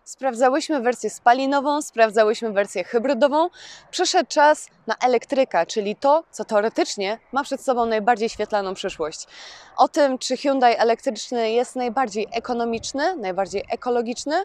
Sprawdzałyśmy wersję spalinową, sprawdzałyśmy wersję hybrydową. Przyszedł czas na elektryka, czyli to, co teoretycznie ma przed sobą najbardziej świetlaną przyszłość. O tym, czy Hyundai elektryczny jest najbardziej ekonomiczny, najbardziej ekologiczny,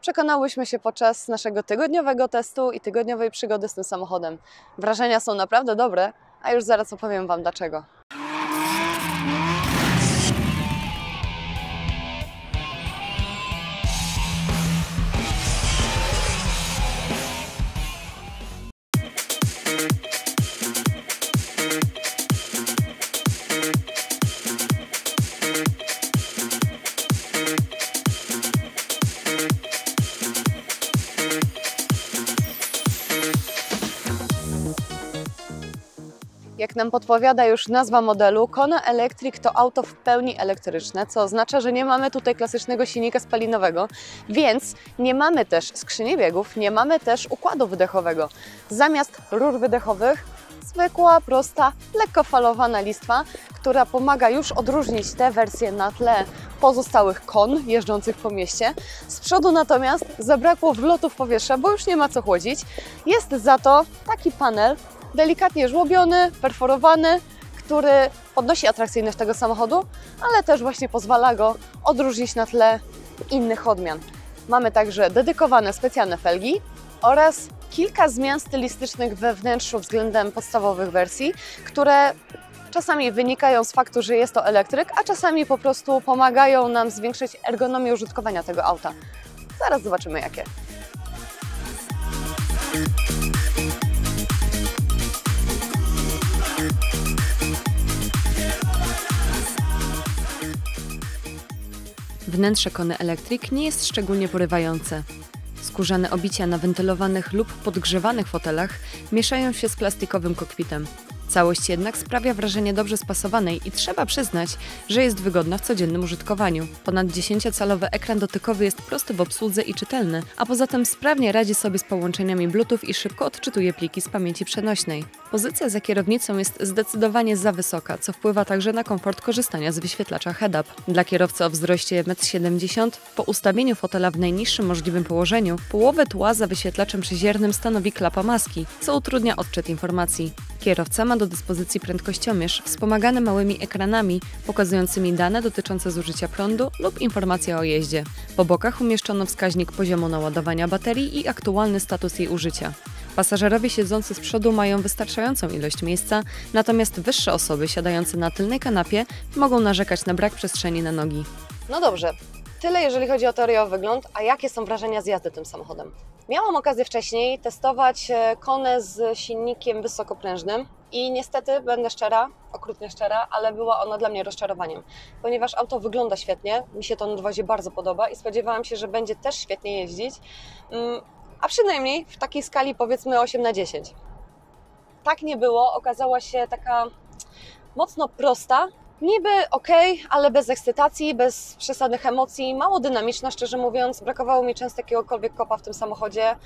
przekonałyśmy się podczas naszego tygodniowego testu i tygodniowej przygody z tym samochodem. Wrażenia są naprawdę dobre, a już zaraz opowiem Wam dlaczego. Jak nam podpowiada już nazwa modelu, Kona Electric to auto w pełni elektryczne, co oznacza, że nie mamy tutaj klasycznego silnika spalinowego, więc nie mamy też skrzyni biegów, nie mamy też układu wydechowego. Zamiast rur wydechowych zwykła, prosta, lekko falowana listwa, która pomaga już odróżnić te wersje na tle pozostałych kon jeżdżących po mieście. Z przodu natomiast zabrakło wlotów powietrza, bo już nie ma co chłodzić. Jest za to taki panel, delikatnie żłobiony, perforowany, który podnosi atrakcyjność tego samochodu, ale też właśnie pozwala go odróżnić na tle innych odmian. Mamy także dedykowane specjalne felgi oraz kilka zmian stylistycznych we wnętrzu względem podstawowych wersji, które czasami wynikają z faktu, że jest to elektryk, a czasami po prostu pomagają nam zwiększyć ergonomię użytkowania tego auta. Zaraz zobaczymy jakie. Wnętrze Kony Electric nie jest szczególnie porywające. Skórzane obicia na wentylowanych lub podgrzewanych fotelach mieszają się z plastikowym kokpitem. Całość jednak sprawia wrażenie dobrze spasowanej i trzeba przyznać, że jest wygodna w codziennym użytkowaniu. Ponad 10-calowy ekran dotykowy jest prosty w obsłudze i czytelny, a poza tym sprawnie radzi sobie z połączeniami Bluetooth i szybko odczytuje pliki z pamięci przenośnej. Pozycja za kierownicą jest zdecydowanie za wysoka, co wpływa także na komfort korzystania z wyświetlacza head-up. Dla kierowcy o wzroście 1,70 m po ustawieniu fotela w najniższym możliwym położeniu połowę tła za wyświetlaczem przyziernym stanowi klapa maski, co utrudnia odczyt informacji. Kierowca ma do dyspozycji prędkościomierz wspomagany małymi ekranami pokazującymi dane dotyczące zużycia prądu lub informacje o jeździe. Po bokach umieszczono wskaźnik poziomu naładowania baterii i aktualny status jej użycia. Pasażerowie siedzący z przodu mają wystarczającą ilość miejsca, natomiast wyższe osoby siadające na tylnej kanapie mogą narzekać na brak przestrzeni na nogi. No dobrze, tyle jeżeli chodzi o teorię o wygląd, a jakie są wrażenia z jazdy tym samochodem? Miałam okazję wcześniej testować Konę z silnikiem wysokoprężnym i niestety, będę szczera, okrutnie szczera, ale była ona dla mnie rozczarowaniem, ponieważ auto wygląda świetnie, mi się to na nadwozie bardzo podoba i spodziewałam się, że będzie też świetnie jeździć, a przynajmniej w takiej skali powiedzmy 8/10. Tak nie było, okazała się taka mocno prosta, niby okej, ale bez ekscytacji, bez przesadnych emocji, mało dynamiczna, szczerze mówiąc. Brakowało mi często jakiegokolwiek kopa w tym samochodzie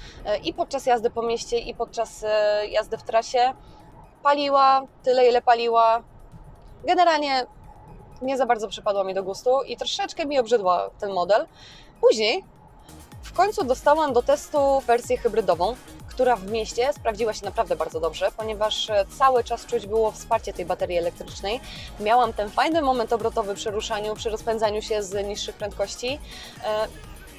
i podczas jazdy po mieście, i podczas jazdy w trasie. Paliła tyle, ile paliła. Generalnie nie za bardzo przypadła mi do gustu i troszeczkę mi obrzydła ten model. Później w końcu dostałam do testu wersję hybrydową, która w mieście sprawdziła się naprawdę bardzo dobrze, ponieważ cały czas czuć było wsparcie tej baterii elektrycznej. Miałam ten fajny moment obrotowy przy ruszaniu, przy rozpędzaniu się z niższych prędkości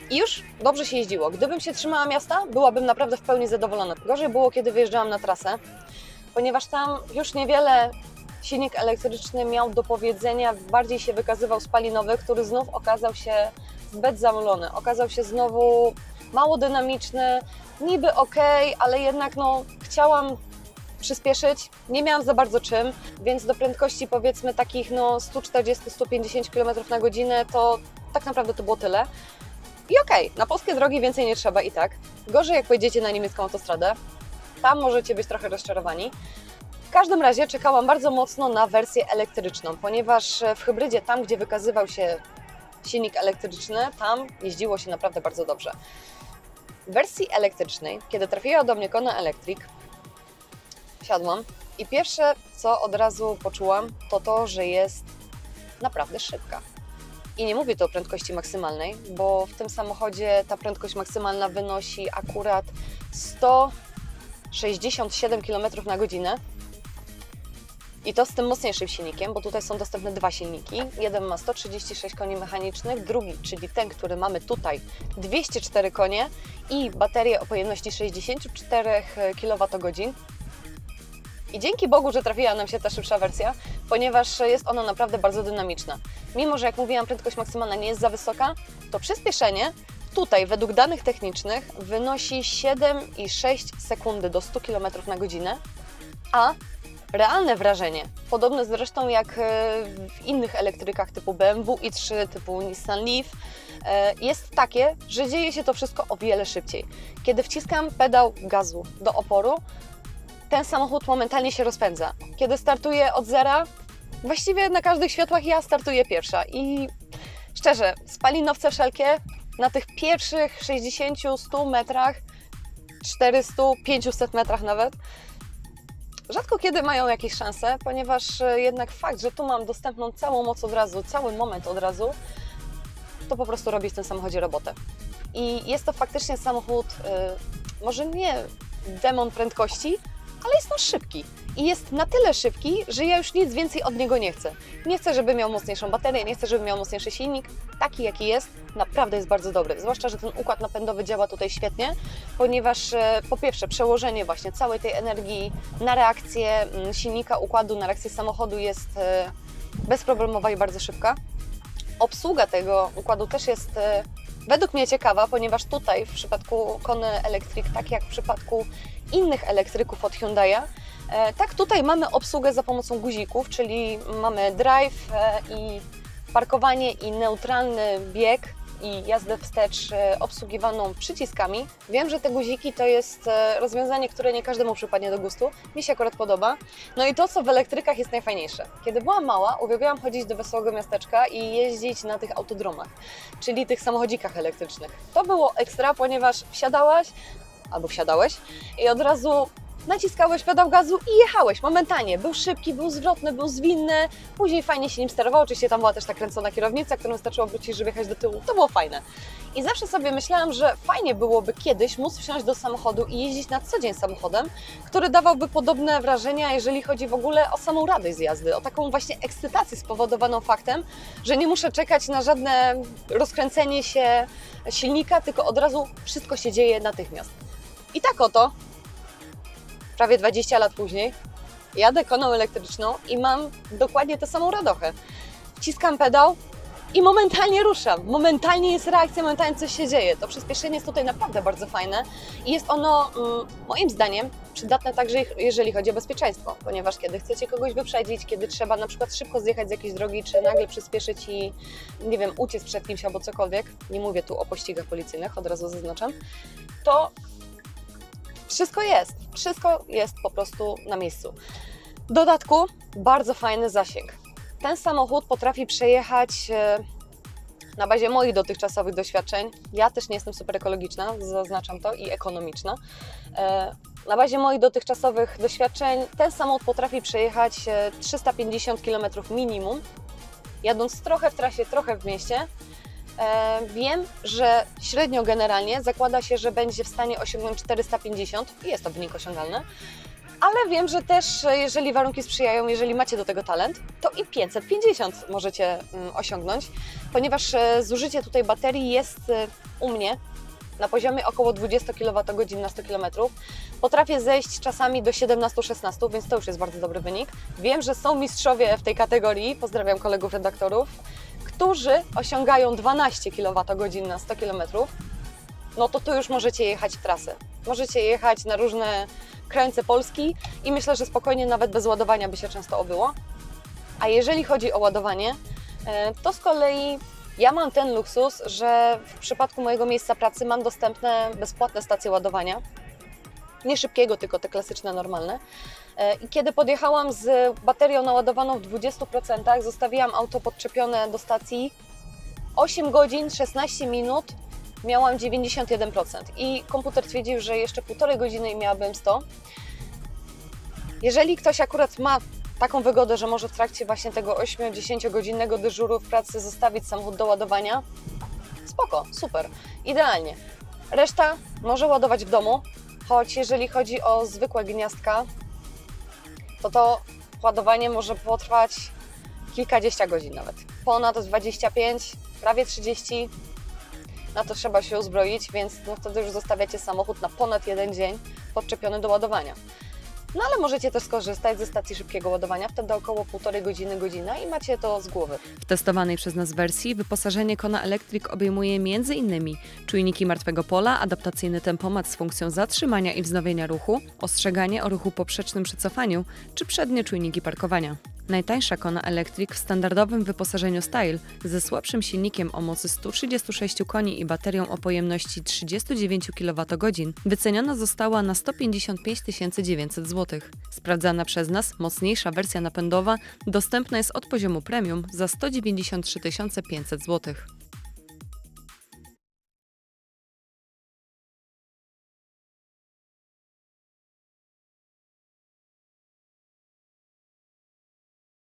i już dobrze się jeździło. Gdybym się trzymała miasta, byłabym naprawdę w pełni zadowolona. Gorzej było, kiedy wyjeżdżałam na trasę, ponieważ tam już niewiele silnik elektryczny miał do powiedzenia, bardziej się wykazywał spalinowy, który znów okazał się zbyt zamulony. Okazał się znowu mało dynamiczny, niby okej, ale jednak chciałam przyspieszyć, nie miałam za bardzo czym, więc do prędkości powiedzmy takich 140-150 km na godzinę to tak naprawdę to było tyle. I okej, na polskie drogi więcej nie trzeba i tak. Gorzej jak pojedziecie na niemiecką autostradę, tam możecie być trochę rozczarowani. W każdym razie czekałam bardzo mocno na wersję elektryczną, ponieważ w hybrydzie, tam gdzie wykazywał się silnik elektryczny, tam jeździło się naprawdę bardzo dobrze. W wersji elektrycznej, kiedy trafiła do mnie Kona Electric, wsiadłam i pierwsze, co od razu poczułam, to to, że jest naprawdę szybka. I nie mówię tu o prędkości maksymalnej, bo w tym samochodzie ta prędkość maksymalna wynosi akurat 167 km na godzinę. I to z tym mocniejszym silnikiem, bo tutaj są dostępne dwa silniki. Jeden ma 136 koni mechanicznych, drugi, czyli ten, który mamy tutaj, 204 konie i baterię o pojemności 64 kWh. I dzięki Bogu, że trafiła nam się ta szybsza wersja, ponieważ jest ona naprawdę bardzo dynamiczna. Mimo że, jak mówiłam, prędkość maksymalna nie jest za wysoka, to przyspieszenie tutaj według danych technicznych wynosi 7,6 sekundy do 100 km na godzinę, a realne wrażenie, podobne zresztą jak w innych elektrykach typu BMW i3, typu Nissan Leaf, jest takie, że dzieje się to wszystko o wiele szybciej. Kiedy wciskam pedał gazu do oporu, ten samochód momentalnie się rozpędza. Kiedy startuję od zera, właściwie na każdych światłach ja startuję pierwsza i szczerze, spalinowce wszelkie na tych pierwszych 60-100 metrach, 400-500 metrach nawet, rzadko kiedy mają jakieś szanse, ponieważ jednak fakt, że tu mam dostępną całą moc od razu, cały moment od razu, to po prostu robi w tym samochodzie robotę. I jest to faktycznie samochód, może nie demon prędkości, ale jest on szybki. I jest na tyle szybki, że ja już nic więcej od niego nie chcę. Nie chcę, żeby miał mocniejszą baterię, nie chcę, żeby miał mocniejszy silnik. Taki, jaki jest, naprawdę jest bardzo dobry. Zwłaszcza, że ten układ napędowy działa tutaj świetnie, ponieważ po pierwsze przełożenie właśnie całej tej energii na reakcję silnika, układu, na reakcję samochodu jest bezproblemowa i bardzo szybka. Obsługa tego układu też jest według mnie ciekawa, ponieważ tutaj w przypadku Kony Electric, tak jak w przypadku innych elektryków od Hyundai'a, tak tutaj mamy obsługę za pomocą guzików, czyli mamy drive i parkowanie i neutralny bieg i jazdę wstecz obsługiwaną przyciskami. Wiem, że te guziki to jest rozwiązanie, które nie każdemu przypadnie do gustu. Mi się akurat podoba. No i to, co w elektrykach jest najfajniejsze. Kiedy byłam mała, uwielbiałam chodzić do wesołego miasteczka i jeździć na tych autodromach, czyli tych samochodzikach elektrycznych. To było ekstra, ponieważ wsiadałaś albo wsiadałeś i od razu naciskałeś pedał gazu i jechałeś momentalnie. Był szybki, był zwrotny, był zwinny, później fajnie się nim sterowało. Oczywiście tam była też ta kręcona kierownica, którą wystarczyło obrócić, żeby jechać do tyłu. To było fajne. I zawsze sobie myślałam, że fajnie byłoby kiedyś móc wsiąść do samochodu i jeździć na co dzień samochodem, który dawałby podobne wrażenia, jeżeli chodzi w ogóle o samą radość z jazdy, o taką właśnie ekscytację spowodowaną faktem, że nie muszę czekać na żadne rozkręcenie się silnika, tylko od razu wszystko się dzieje natychmiast. I tak oto prawie 20 lat później jadę koną elektryczną i mam dokładnie tę samą radochę. Wciskam pedał i momentalnie ruszam. Momentalnie jest reakcja, momentalnie coś się dzieje. To przyspieszenie jest tutaj naprawdę bardzo fajne i jest ono moim zdaniem przydatne także jeżeli chodzi o bezpieczeństwo, ponieważ kiedy chcecie kogoś wyprzedzić, kiedy trzeba na przykład szybko zjechać z jakiejś drogi, czy nagle przyspieszyć i nie wiem, uciec przed kimś albo cokolwiek, nie mówię tu o pościgach policyjnych, od razu zaznaczam, to wszystko jest po prostu na miejscu. W dodatku bardzo fajny zasięg. Ten samochód potrafi przejechać na bazie moich dotychczasowych doświadczeń. Ja też nie jestem super ekologiczna, zaznaczam to, i ekonomiczna. Na bazie moich dotychczasowych doświadczeń ten samochód potrafi przejechać 350 km minimum, jadąc trochę w trasie, trochę w mieście. Wiem, że średnio generalnie zakłada się, że będzie w stanie osiągnąć 450 i jest to wynik osiągalny, ale wiem, że też jeżeli warunki sprzyjają, jeżeli macie do tego talent, to i 550 możecie osiągnąć, ponieważ zużycie tutaj baterii jest u mnie na poziomie około 20 kWh na 100 km. Potrafię zejść czasami do 17-16, więc to już jest bardzo dobry wynik. Wiem, że są mistrzowie w tej kategorii, pozdrawiam kolegów redaktorów, którzy osiągają 12 kWh na 100 km, no to tu już możecie jechać w trasę. Możecie jechać na różne krańce Polski i myślę, że spokojnie nawet bez ładowania by się często obyło. A jeżeli chodzi o ładowanie, to z kolei ja mam ten luksus, że w przypadku mojego miejsca pracy mam dostępne bezpłatne stacje ładowania. Nie szybkiego, tylko te klasyczne, normalne. I kiedy podjechałam z baterią naładowaną w 20%, zostawiłam auto podczepione do stacji, 8 godzin, 16 minut, miałam 91% i komputer twierdził, że jeszcze 1,5 godziny i miałabym 100. Jeżeli ktoś akurat ma taką wygodę, że może w trakcie właśnie tego 8-10 godzinnego dyżuru w pracy zostawić samochód do ładowania, spoko, super, idealnie. Reszta może ładować w domu, choć jeżeli chodzi o zwykłe gniazdka, to ładowanie może potrwać kilkadziesiąt godzin nawet. Ponad 25, prawie 30, na to trzeba się uzbroić, więc wtedy już zostawiacie samochód na ponad jeden dzień podczepiony do ładowania. No ale możecie też skorzystać ze stacji szybkiego ładowania, wtedy około 1,5 godziny, godzina i macie to z głowy. W testowanej przez nas wersji wyposażenie Kona Electric obejmuje m.in. czujniki martwego pola, adaptacyjny tempomat z funkcją zatrzymania i wznowienia ruchu, ostrzeganie o ruchu poprzecznym przy cofaniu, czy przednie czujniki parkowania. Najtańsza Kona Electric w standardowym wyposażeniu Style ze słabszym silnikiem o mocy 136 koni i baterią o pojemności 39 kWh wyceniona została na 155 900 zł. Sprawdzana przez nas mocniejsza wersja napędowa dostępna jest od poziomu premium za 193 500 zł.